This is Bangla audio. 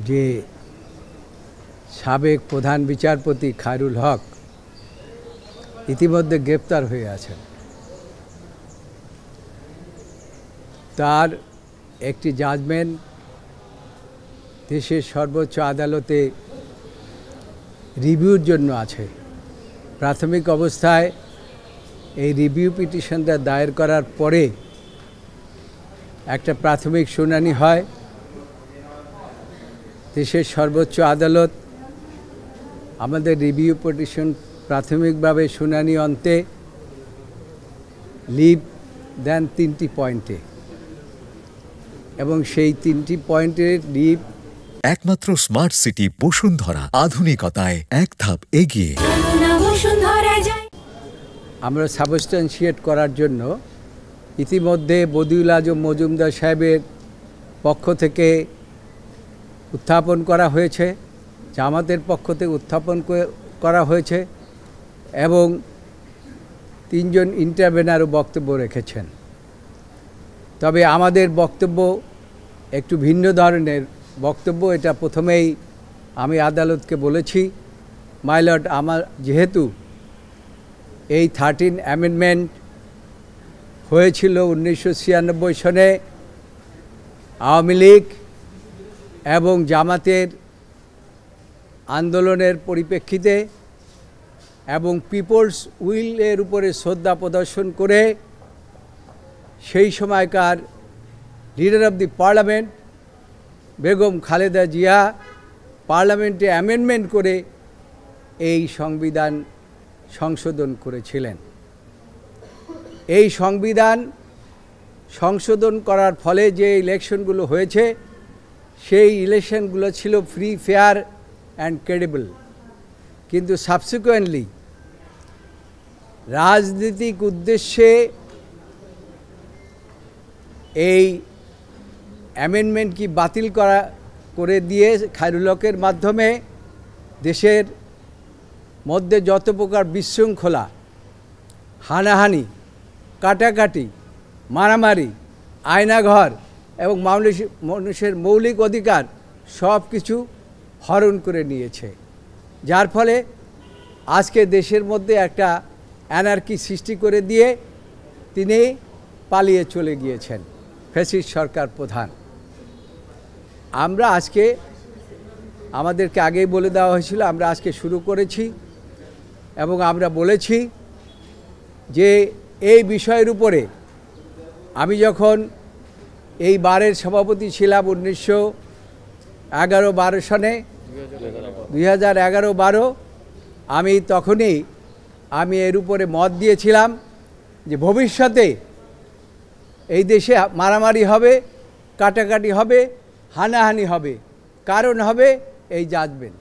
যে সাবেক প্রধান বিচারপতি খায়রুল হক ইতিমধ্যে গ্রেপ্তার হয়ে আছেন। তার একটি জাজমেন্ট দেশের সর্বোচ্চ আদালতে রিভিউর জন্য আছে। প্রাথমিক অবস্থায় এই রিভিউ পিটিশনটা দায়ের করার পরে একটা প্রাথমিক শুনানি হয়। দেশের সর্বোচ্চ আদালত আমাদের রিভিউ পিটিশন প্রাথমিকভাবে শুনানি অন্তে লিভ দেন 3টি পয়েন্টে, এবং সেই 3টি পয়েন্টের লিভ একমাত্র স্মার্ট সিটি বসুন্ধরা, আধুনিকতায় এক ধাপ এগিয়ে। আমরা সাবস্ট্যান্সিয়েট করার জন্য ইতিমধ্যে বদিউল আজম মজুমদার সাহেবের পক্ষ থেকে উত্থাপন করা হয়েছে, জামাতের পক্ষ থেকে উত্থাপন করা হয়েছে, এবং 3 জন ইন্টারভেনারও বক্তব্য রেখেছেন। তবে আমাদের বক্তব্য একটু ভিন্ন ধরনের বক্তব্য। এটা প্রথমেই আমি আদালতকে বলেছি, মাই লর্ড, আমার যেহেতু এই 13 অ্যামেন্ডমেন্ট হয়েছিল 1996 সনে আওয়ামী লীগ এবং জামাতের আন্দোলনের পরিপ্রেক্ষিতে এবং পিপলস উইলের উপরে শ্রদ্ধা প্রদর্শন করে সেই সময়কার leader of the parliament Begum Khaleda Zia পার্লামেন্টে অ্যামেন্ডমেন্ট করে এই সংবিধান সংশোধন করেছিলেন। এই সংবিধান সংশোধন করার ফলে যে ইলেকশনগুলো হয়েছে সেই ইলেকশনগুলো ছিল ফ্রি, ফেয়ার অ্যান্ড ক্রেডিবল। কিন্তু সাবসিকুয়েন্টলি রাজনৈতিক উদ্দেশ্যে এই অ্যামেন্ডমেন্ট কি বাতিল করে দিয়ে খায়রুল হকের মাধ্যমে দেশের মধ্যে যত প্রকার বিশৃঙ্খলা, হানাহানি, কাটাকাটি, মারামারি, আয়নাঘর এবং মানুষের মৌলিক অধিকার সব কিছু হরণ করে নিয়েছে, যার ফলে আজকে দেশের মধ্যে একটা অ্যানার্কি সৃষ্টি করে দিয়ে তিনি পালিয়ে চলে গিয়েছেন ফ্যাসিস্ট সরকার প্রধান। আমরা আজকে, আমাদেরকে আগেই বলে দেওয়া হয়েছিল, আমরা আজকে শুরু করেছি এবং আমরা বলেছি যে এই বিষয়ের উপরে আমি যখন এই বারের সভাপতি ছিলাম 1911-12 সনে, 2011-12, আমি তখনই এর উপরে মত দিয়েছিলাম যে ভবিষ্যতে এই দেশে মারামারি হবে, কাটাকাটি হবে, হানাহানি হবে, কারণ হবে এই জাজমেন্ট।